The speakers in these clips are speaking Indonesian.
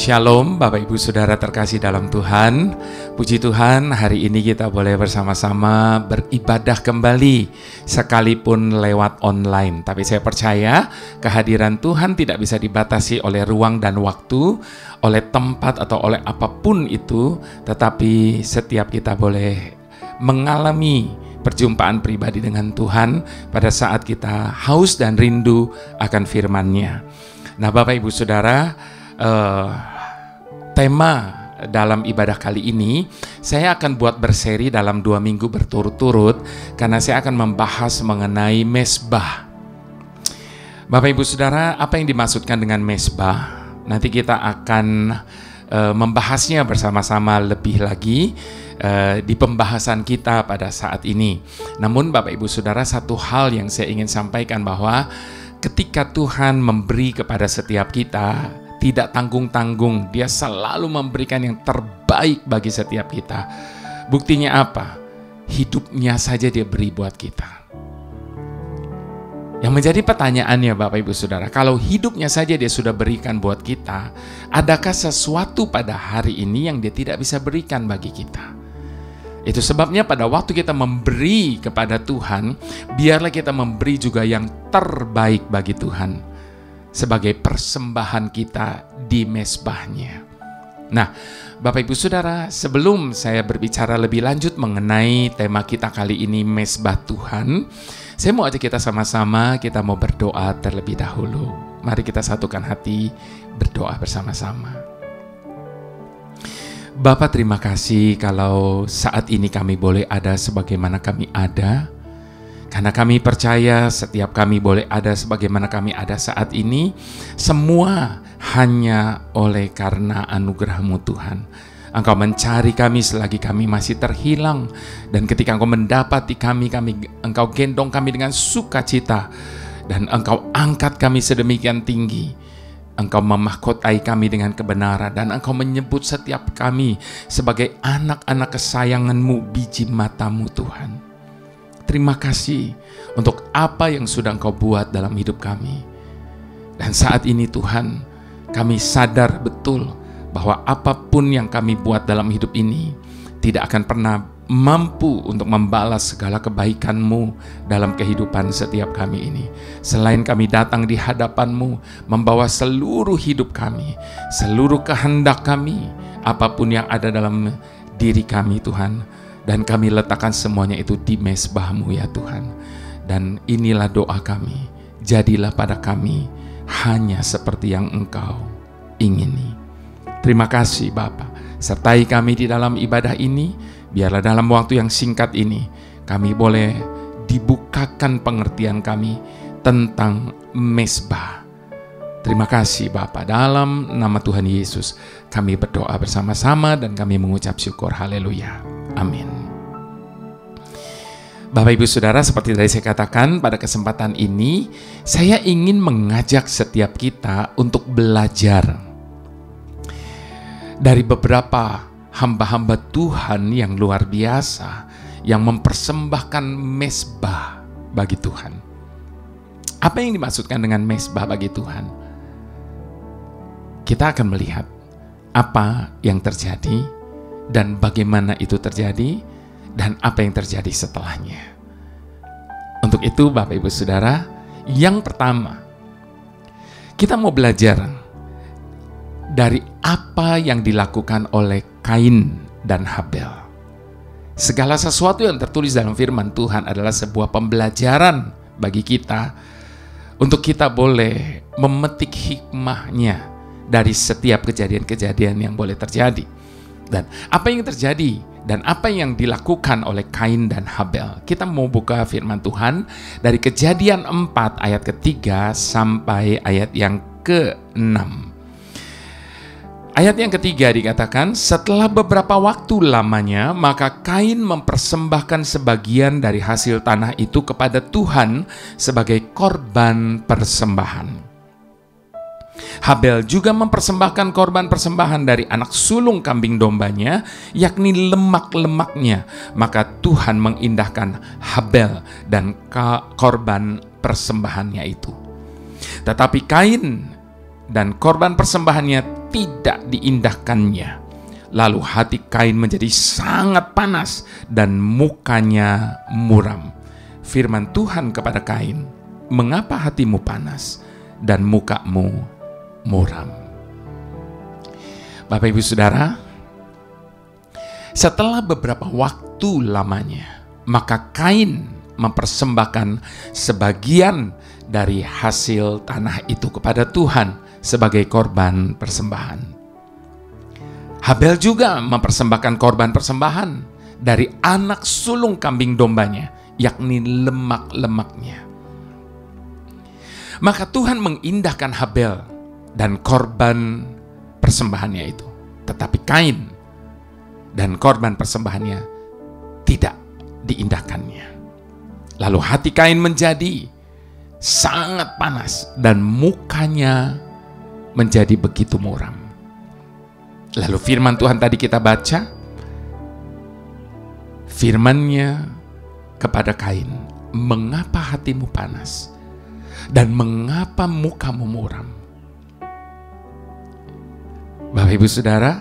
Shalom Bapak Ibu Saudara terkasih dalam Tuhan. Puji Tuhan, hari ini kita boleh bersama-sama beribadah kembali sekalipun lewat online. Tapi saya percaya kehadiran Tuhan tidak bisa dibatasi oleh ruang dan waktu, oleh tempat atau oleh apapun itu. Tetapi setiap kita boleh mengalami perjumpaan pribadi dengan Tuhan pada saat kita haus dan rindu akan firman-Nya. Nah Bapak Ibu Saudara, tema dalam ibadah kali ini saya akan buat berseri dalam 2 minggu berturut-turut karena saya akan membahas mengenai mezbah. Bapak Ibu Saudara, apa yang dimaksudkan dengan mezbah? Nanti kita akan membahasnya bersama-sama lebih lagi di pembahasan kita pada saat ini. Namun Bapak Ibu Saudara, satu hal yang saya ingin sampaikan bahwa ketika Tuhan memberi kepada setiap kita, tidak tanggung-tanggung, Dia selalu memberikan yang terbaik bagi setiap kita. Buktinya apa? Hidupnya saja Dia beri buat kita. Yang menjadi pertanyaannya Bapak Ibu Saudara, kalau hidupnya saja Dia sudah berikan buat kita, adakah sesuatu pada hari ini yang Dia tidak bisa berikan bagi kita? Itu sebabnya pada waktu kita memberi kepada Tuhan, biarlah kita memberi juga yang terbaik bagi Tuhan sebagai persembahan kita di mezbahnya. Nah, Bapak Ibu Saudara, sebelum saya berbicara lebih lanjut mengenai tema kita kali ini, mezbah Tuhan, saya mau ajak kita sama-sama, kita mau berdoa terlebih dahulu. Mari kita satukan hati, berdoa bersama-sama. Bapa, terima kasih kalau saat ini kami boleh ada sebagaimana kami ada. Karena kami percaya setiap kami boleh ada sebagaimana kami ada saat ini, semua hanya oleh karena anugerah-Mu Tuhan. Engkau mencari kami selagi kami masih terhilang, dan ketika Engkau mendapati kami Engkau gendong kami dengan sukacita, dan Engkau angkat kami sedemikian tinggi. Engkau memahkotai kami dengan kebenaran, dan Engkau menyebut setiap kami sebagai anak-anak kesayangan-Mu, biji mata-Mu Tuhan. Terima kasih untuk apa yang sudah Engkau buat dalam hidup kami. Dan saat ini Tuhan, kami sadar betul bahwa apapun yang kami buat dalam hidup ini tidak akan pernah mampu untuk membalas segala kebaikan-Mu dalam kehidupan setiap kami ini. Selain kami datang di hadapan-Mu, membawa seluruh hidup kami, seluruh kehendak kami, apapun yang ada dalam diri kami Tuhan, dan kami letakkan semuanya itu di mezbah-Mu ya Tuhan. Dan inilah doa kami, jadilah pada kami hanya seperti yang Engkau ingini. Terima kasih Bapa, sertai kami di dalam ibadah ini. Biarlah dalam waktu yang singkat ini kami boleh dibukakan pengertian kami tentang mezbah. Terima kasih Bapa, dalam nama Tuhan Yesus kami berdoa bersama-sama dan kami mengucap syukur. Haleluya. Amin. Bapak Ibu Saudara, seperti tadi saya katakan, pada kesempatan ini saya ingin mengajak setiap kita untuk belajar dari beberapa hamba-hamba Tuhan yang luar biasa yang mempersembahkan mezbah bagi Tuhan. Apa yang dimaksudkan dengan mezbah bagi Tuhan? Kita akan melihat apa yang terjadi dan bagaimana itu terjadi, dan apa yang terjadi setelahnya. Untuk itu Bapak Ibu Saudara, yang pertama, kita mau belajar dari apa yang dilakukan oleh Kain dan Habel. Segala sesuatu yang tertulis dalam firman Tuhan adalah sebuah pembelajaran bagi kita, untuk kita boleh memetik hikmahnya dari setiap kejadian-kejadian yang boleh terjadi. Dan apa yang terjadi dan apa yang dilakukan oleh Kain dan Habel. Kita mau buka firman Tuhan dari Kejadian 4 ayat ke-3 sampai ayat yang ke-6. Ayat yang ketiga dikatakan, setelah beberapa waktu lamanya, maka Kain mempersembahkan sebagian dari hasil tanah itu kepada Tuhan sebagai korban persembahan. Habel juga mempersembahkan korban persembahan dari anak sulung kambing dombanya, yakni lemak-lemaknya. Maka Tuhan mengindahkan Habel dan korban persembahannya itu. Tetapi Kain dan korban persembahannya tidak diindahkannya. Lalu hati Kain menjadi sangat panas dan mukanya muram. Firman Tuhan kepada Kain, "Mengapa hatimu panas dan mukamu muram?" Bapak Ibu Saudara, setelah beberapa waktu lamanya, maka Kain mempersembahkan sebagian dari hasil tanah itu kepada Tuhan sebagai korban persembahan. Habel juga mempersembahkan korban persembahan dari anak sulung kambing dombanya, yakni lemak-lemaknya. Maka Tuhan mengindahkan Habel dan korban persembahannya itu. Tetapi Kain dan korban persembahannya tidak diindahkannya. Lalu hati Kain menjadi sangat panas dan mukanya menjadi begitu muram. Lalu firman Tuhan tadi kita baca, firman-Nya kepada Kain, "Mengapa hatimu panas dan mengapa mukamu muram?" Bapak Ibu Saudara,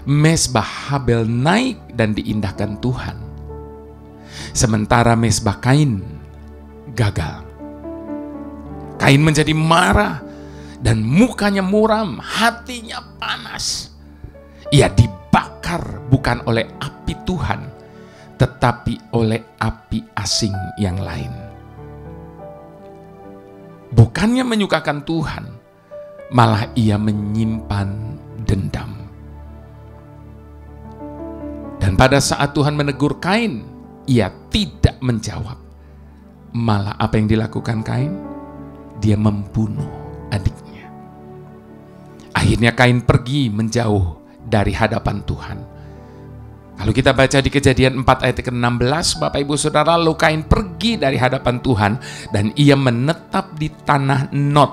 mezbah Habel naik dan diindahkan Tuhan, sementara mezbah Kain gagal. Kain menjadi marah dan mukanya muram, hatinya panas. Ia dibakar bukan oleh api Tuhan, tetapi oleh api asing yang lain. Bukannya menyukakan Tuhan, malah ia menyimpan dendam. Dan pada saat Tuhan menegur Kain, ia tidak menjawab. Malah apa yang dilakukan Kain? Dia membunuh adiknya. Akhirnya Kain pergi menjauh dari hadapan Tuhan. Kalau kita baca di Kejadian 4 ayat ke-16, Bapak Ibu Saudara, lalu Kain pergi dari hadapan Tuhan dan ia menetap di tanah Nod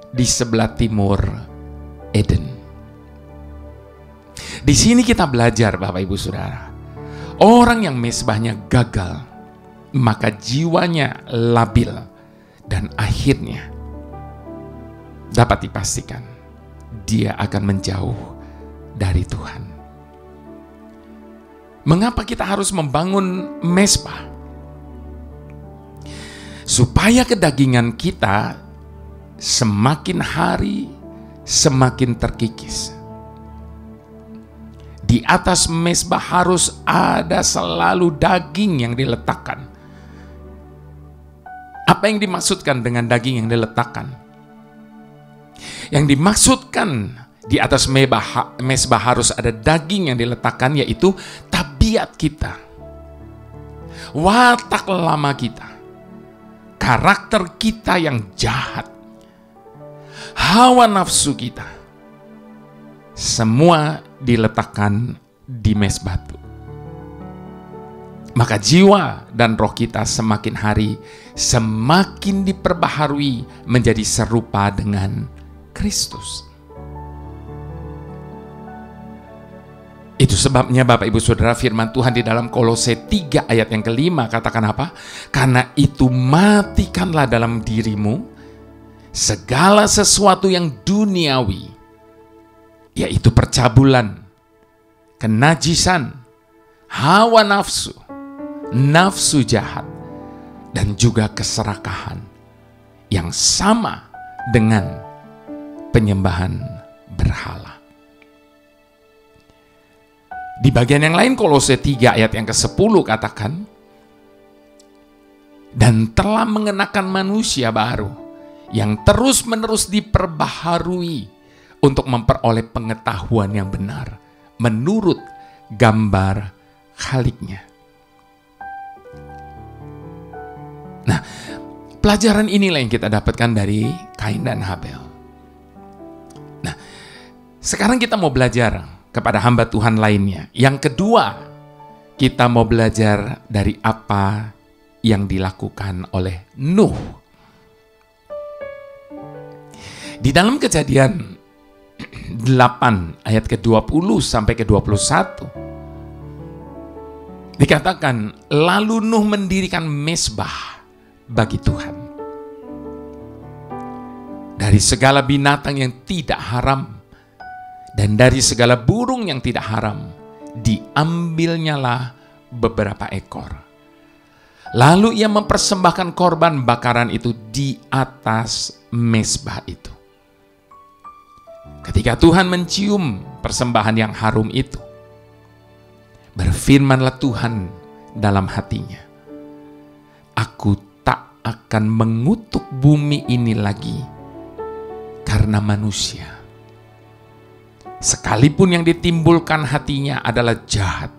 di sebelah timur Eden. Di sini kita belajar, Bapak Ibu Saudara, orang yang mezbahnya gagal, maka jiwanya labil dan akhirnya dapat dipastikan dia akan menjauh dari Tuhan. Mengapa kita harus membangun mezbah? Supaya kedagingan kita semakin hari semakin terkikis. Di atas mezbah harus ada selalu daging yang diletakkan. Apa yang dimaksudkan dengan daging yang diletakkan? Yang dimaksudkan di atas mezbah harus ada daging yang diletakkan, yaitu tabiat kita, watak lama kita, karakter kita yang jahat, hawa nafsu kita, semua diletakkan di mezbah itu. Maka jiwa dan roh kita semakin hari semakin diperbaharui menjadi serupa dengan Kristus. Itu sebabnya Bapak Ibu Saudara, firman Tuhan di dalam Kolose 3 ayat yang ke-5 katakan apa? Karena itu matikanlah dalam dirimu segala sesuatu yang duniawi, yaitu percabulan, kenajisan, hawa nafsu, nafsu jahat, dan juga keserakahan yang sama dengan penyembahan berhala. Di bagian yang lain Kolose 3 ayat yang ke-10 katakan, dan telah mengenakan manusia baru yang terus-menerus diperbaharui untuk memperoleh pengetahuan yang benar menurut gambar Khaliknya. Nah, pelajaran inilah yang kita dapatkan dari Kain dan Habel. Nah, sekarang kita mau belajar kepada hamba Tuhan lainnya. Yang kedua, kita mau belajar dari apa yang dilakukan oleh Nuh. Di dalam Kejadian 8 ayat ke-20 sampai ke-21 dikatakan, lalu Nuh mendirikan mezbah bagi Tuhan dari segala binatang yang tidak haram Dan dari segala burung yang tidak haram, diambilnyalah beberapa ekor. Lalu ia mempersembahkan korban bakaran itu di atas mezbah itu. Ketika Tuhan mencium persembahan yang harum itu, berfirmanlah Tuhan dalam hatinya, aku tak akan mengutuk bumi ini lagi karena manusia. Sekalipun yang ditimbulkan hatinya adalah jahat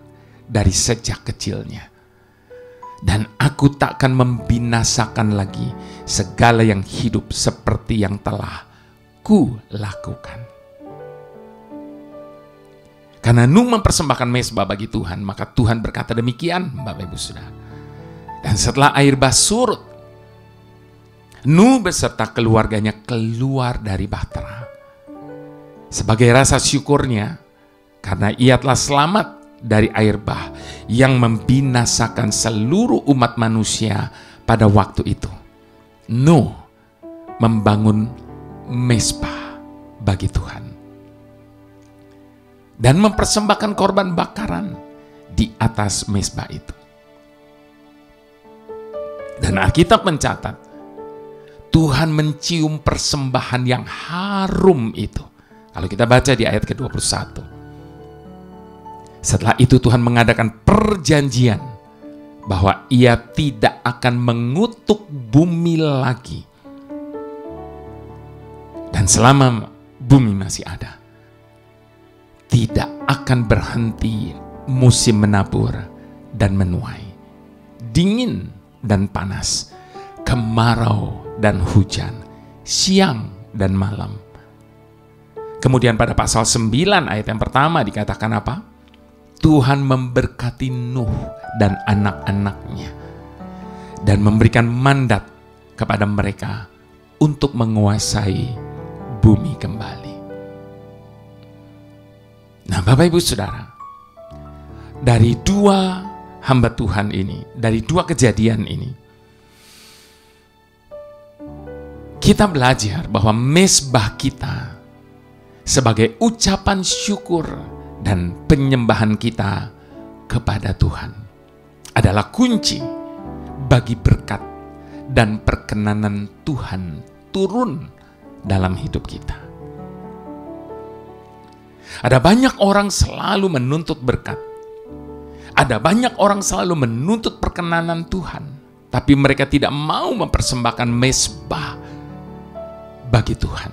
dari sejak kecilnya. Dan aku tak akan membinasakan lagi segala yang hidup seperti yang telah ku lakukan. Karena Nuh mempersembahkan mezbah bagi Tuhan, maka Tuhan berkata demikian, Bapak Ibu Saudara. Dan setelah air bah surut, Nuh beserta keluarganya keluar dari bahtera. Sebagai rasa syukurnya, karena ia telah selamat dari air bah yang membinasakan seluruh umat manusia pada waktu itu, Nuh membangun mezbah bagi Tuhan dan mempersembahkan korban bakaran di atas mezbah itu. Dan Alkitab mencatat, Tuhan mencium persembahan yang harum itu. Kalau kita baca di ayat ke-21. Setelah itu Tuhan mengadakan perjanjian bahwa ia tidak akan mengutuk bumi lagi. Dan selama bumi masih ada, tidak akan berhenti musim menabur dan menuai, dingin dan panas, kemarau dan hujan, siang dan malam. Kemudian pada pasal 9 ayat yang pertama dikatakan apa? Tuhan memberkati Nuh dan anak-anaknya dan memberikan mandat kepada mereka untuk menguasai bumi kembali. Nah, Bapak Ibu Saudara, dari dua hamba Tuhan ini, dari dua kejadian ini, kita belajar bahwa mezbah kita sebagai ucapan syukur dan penyembahan kita kepada Tuhan adalah kunci bagi berkat dan perkenanan Tuhan turun dalam hidup kita. Ada banyak orang selalu menuntut berkat. Ada banyak orang selalu menuntut perkenanan Tuhan, tapi mereka tidak mau mempersembahkan mezbah bagi Tuhan.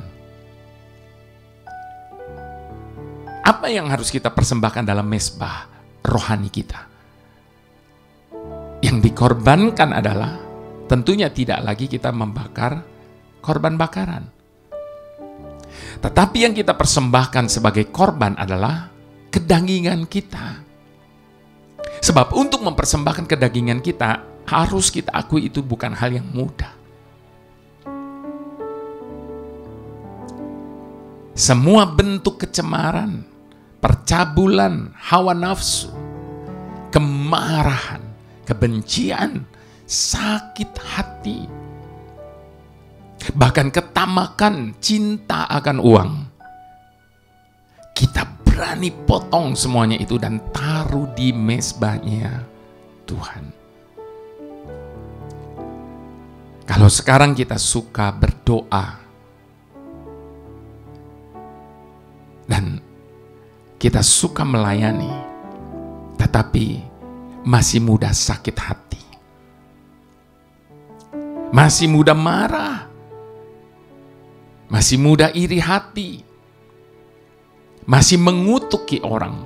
Apa yang harus kita persembahkan dalam mezbah rohani kita? Yang dikorbankan adalah tentunya tidak lagi kita membakar korban bakaran. Tetapi yang kita persembahkan sebagai korban adalah kedagingan kita. Sebab untuk mempersembahkan kedagingan kita, harus kita akui itu bukan hal yang mudah. Semua bentuk kecemaran, percabulan, hawa nafsu, kemarahan, kebencian, sakit hati, bahkan ketamakan, cinta akan uang, kita berani potong semuanya itu dan taruh di mezbahnya Tuhan. Kalau sekarang kita suka berdoa dan kita suka melayani, tetapi masih mudah sakit hati, masih mudah marah, masih mudah iri hati, masih mengutuki orang,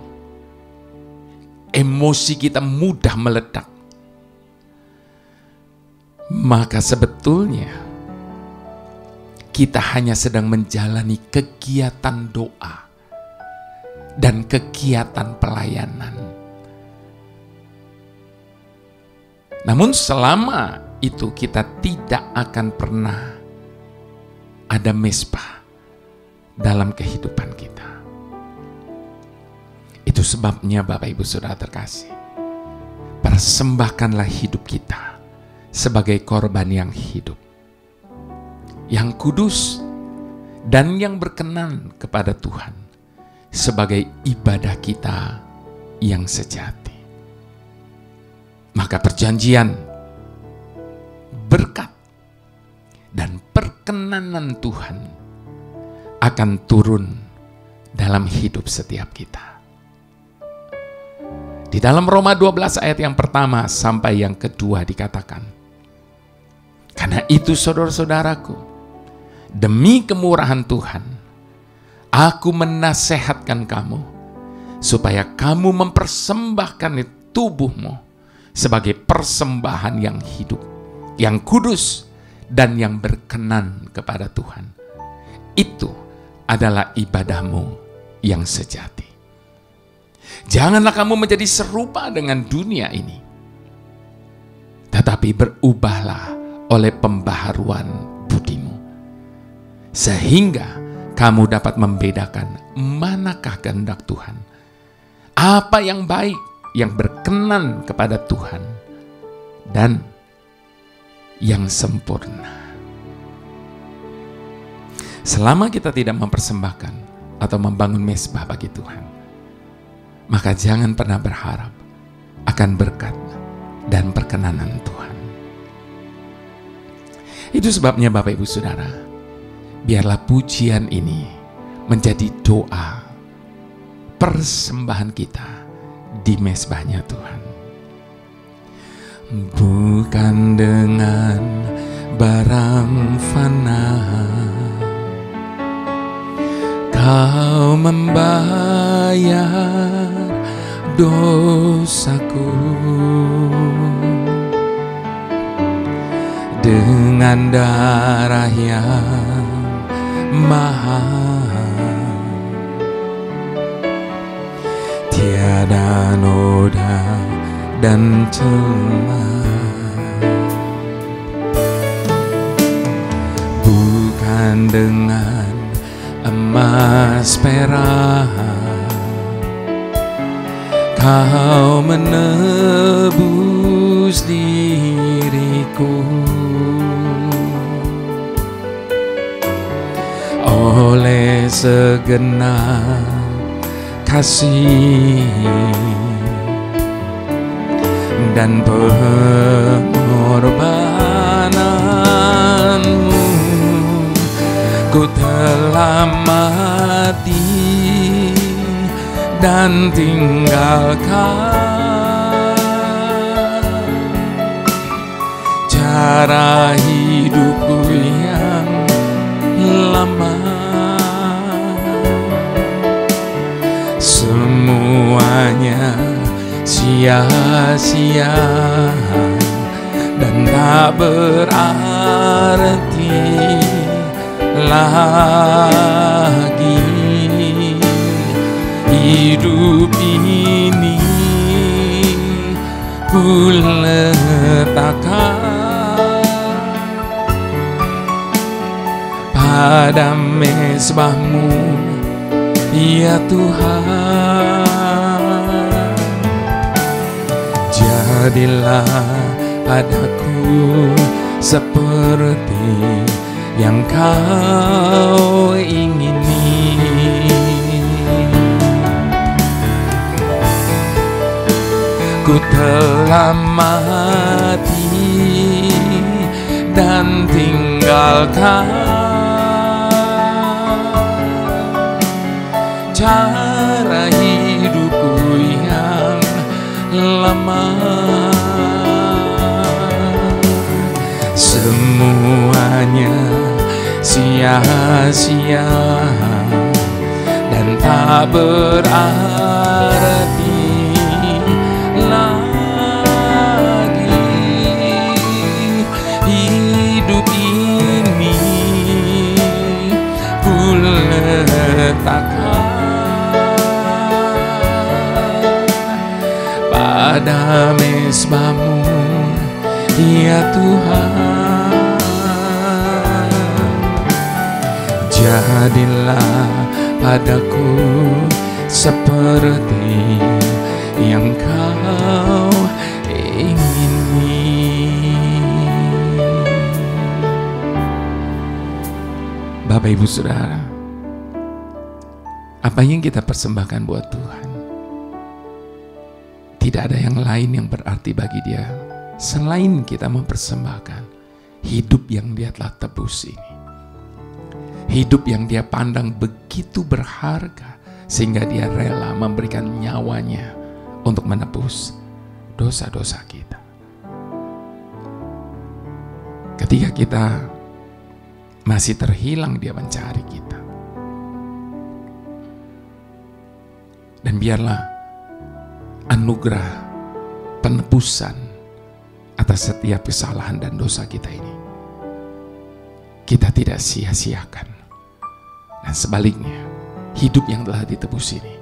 emosi kita mudah meledak, maka sebetulnya kita hanya sedang menjalani kegiatan doa dan kegiatan pelayanan. Namun selama itu kita tidak akan pernah ada mezbah dalam kehidupan kita. Itu sebabnya Bapak Ibu Saudara terkasih, persembahkanlah hidup kita sebagai korban yang hidup, yang kudus dan yang berkenan kepada Tuhan, sebagai ibadah kita yang sejati. Maka perjanjian, berkat, dan perkenanan Tuhan akan turun dalam hidup setiap kita. Di dalam Roma 12 ayat yang pertama sampai yang kedua dikatakan, karena itu saudara-saudaraku, demi kemurahan Tuhan, aku menasehatkan kamu, supaya kamu mempersembahkan tubuhmu sebagai persembahan yang hidup, yang kudus, dan yang berkenan kepada Tuhan. Itu adalah ibadahmu yang sejati. Janganlah kamu menjadi serupa dengan dunia ini, tetapi berubahlah oleh pembaharuan budimu, sehingga kamu dapat membedakan manakah kehendak Tuhan, apa yang baik, yang berkenan kepada Tuhan, dan yang sempurna. Selama kita tidak mempersembahkan atau membangun mezbah bagi Tuhan, maka jangan pernah berharap akan berkat dan perkenanan Tuhan. Itu sebabnya Bapak Ibu Saudara, biarlah pujian ini menjadi doa persembahan kita di mezbahnya Tuhan. Bukan dengan barang fana Kau membayar dosaku, dengan darah yang mahal, tiada noda dan celah. Bukan dengan emas perak Kau menebus diriku, oleh segenap kasih dan pengorbananmu, ku telah mati dan tinggalkan cara hidupku yang lama. Semuanya sia-sia dan tak berarti lagi. Hidup ini ku letakkan pada mezbahmu, ya Tuhan. Jadilah padaku seperti yang Kau ingini. Ku telah mati dan tinggalkan cara hidupku yang lama. Semuanya sia-sia dan tak berarti lagi. Hidup ini ku letakkan pada mezbahmu, ya Tuhan. Jadilah padaku seperti yang Kau ingini. Bapak Ibu Saudara, Apa yang kita persembahkan buat Tuhan, tidak ada yang lain yang berarti bagi Dia selain kita mempersembahkan hidup yang Dia telah tebus ini. Hidup yang Dia pandang begitu berharga sehingga Dia rela memberikan nyawanya untuk menebus dosa-dosa kita. Ketika kita masih terhilang, Dia mencari kita. Dan biarlah anugerah penebusan atas setiap kesalahan dan dosa kita ini kita tidak sia-siakan. Dan sebaliknya, hidup yang telah ditebus ini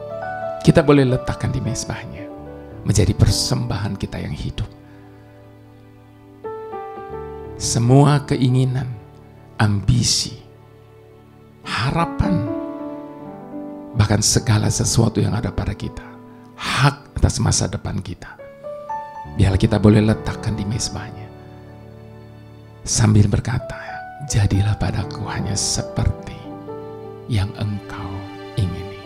kita boleh letakkan di mezbahnya menjadi persembahan kita yang hidup. Semua keinginan, ambisi, harapan, bahkan segala sesuatu yang ada pada kita, hak atas masa depan kita, biarlah kita boleh letakkan di mezbahnya sambil berkata, jadilah padaku hanya seperti yang Engkau ingini.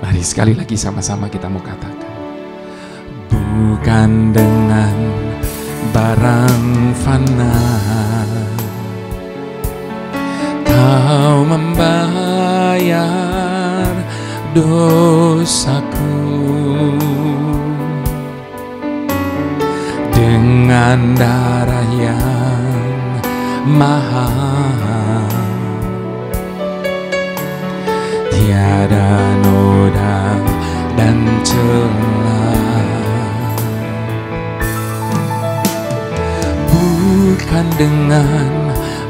Mari sekali lagi sama-sama kita mau katakan, bukan dengan barang fana Kau membayar dosaku, dengan darah yang mahal, tiada noda dan celah. Bukan dengan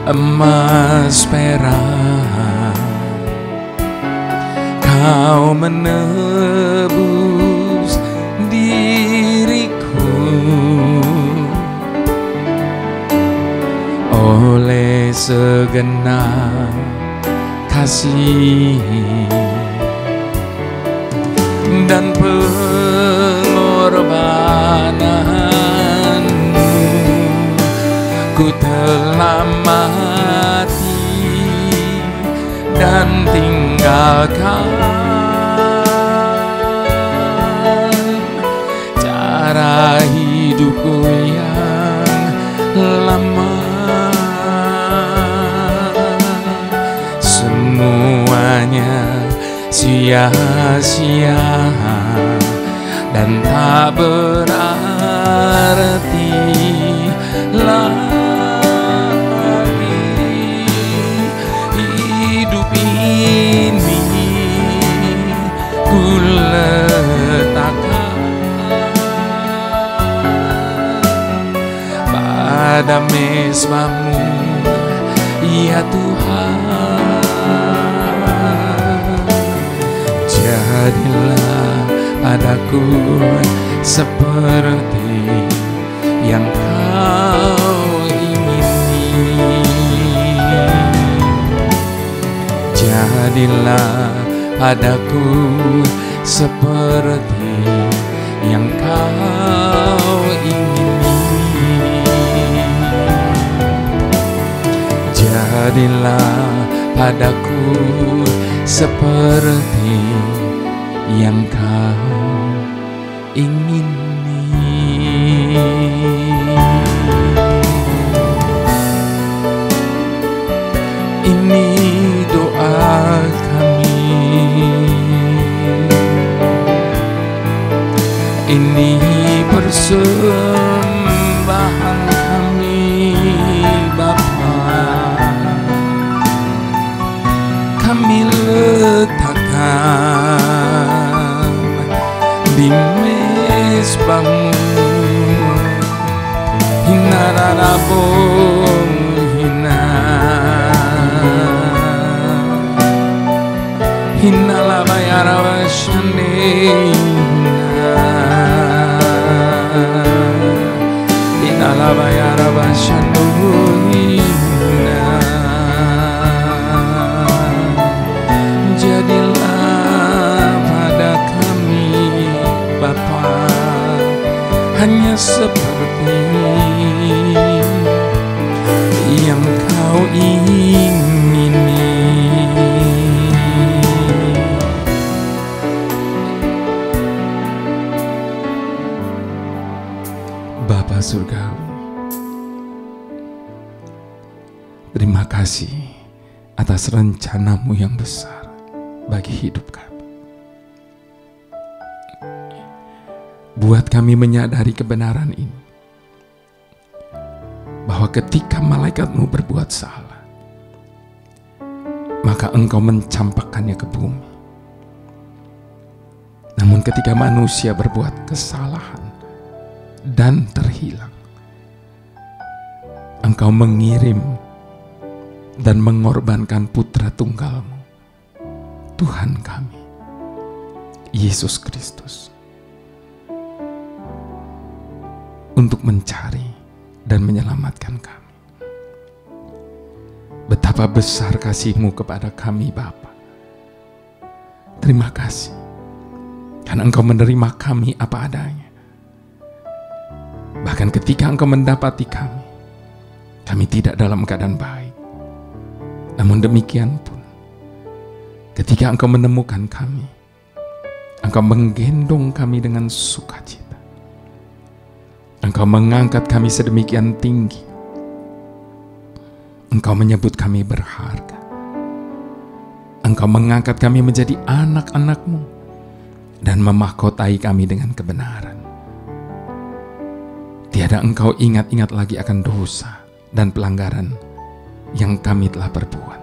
emas perak Kau menebus diriku, oleh segenap kasih dan pengorbananmu, ku telah mati dan tinggalkan cara hidupku yang lama. Semuanya sia-sia dan tak berarti lagi. Hidup ini ku letakkan pada mezbah-Mu, ya Tuhan. Jadilah padaku seperti yang Kau ingini. Jadilah padaku seperti yang Kau ingini. Jadilah padaku seperti yang Kau ingini. Ini doa kami, ini persembahan kami Bapa. Kami letakkan di mezbah-Mu, hinarabong hina, hinalabayarabashane hina, hinalabayarabashane hina. Jadilah pada kami Bapa hanya seperti yang Kau ingini. Bapa Surgawi, terima kasih atas rencana-Mu yang besar bagi hidup kami. Buat kami menyadari kebenaran ini, bahwa ketika malaikat-Mu berbuat salah, maka Engkau mencampakkannya ke bumi. Namun ketika manusia berbuat kesalahan dan terhilang, Engkau mengirim dan mengorbankan putra tunggal-Mu, Tuhan kami, Yesus Kristus, untuk mencari dan menyelamatkan kami. Betapa besar kasih-Mu kepada kami, Bapa. Terima kasih, karena Engkau menerima kami apa adanya. Bahkan ketika Engkau mendapati kami tidak dalam keadaan baik. Namun demikian pun, ketika Engkau menemukan kami, Engkau menggendong kami dengan sukacita. Engkau mengangkat kami sedemikian tinggi. Engkau menyebut kami berharga. Engkau mengangkat kami menjadi anak-anak-Mu dan memahkotai kami dengan kebenaran. Tiada Engkau ingat-ingat lagi akan dosa dan pelanggaran yang kami telah berbuat.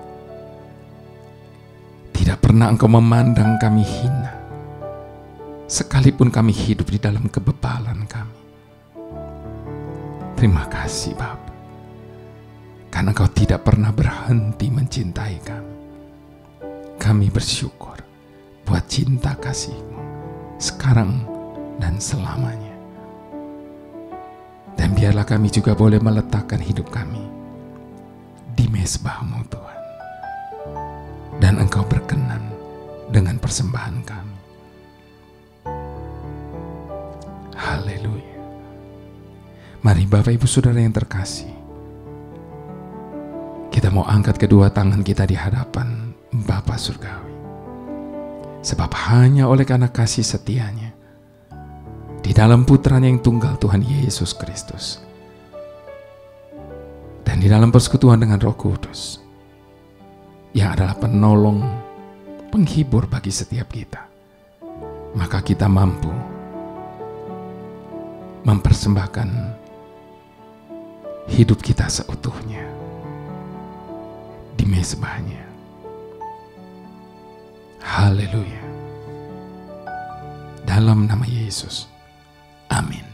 Tidak pernah Engkau memandang kami hina, sekalipun kami hidup di dalam kebebalan kami. Terima kasih Bapa, karena Engkau tidak pernah berhenti mencintai kami. Kami bersyukur buat cinta kasih-Mu sekarang dan selamanya. Dan biarlah kami juga boleh meletakkan hidup kami di mezbah-Mu Tuhan. Dan Engkau berkenan dengan persembahan kami. Haleluya. Mari Bapak Ibu Saudara yang terkasih, kita mau angkat kedua tangan kita di hadapan Bapa Surgawi. Sebab hanya oleh karena kasih setia-Nya di dalam putranya yang tunggal, Tuhan Yesus Kristus, dan di dalam persekutuan dengan Roh Kudus yang adalah penolong, penghibur bagi setiap kita, maka kita mampu mempersembahkan hidup kita seutuhnya di mezbah-Nya. Haleluya. Dalam nama Yesus. Amin.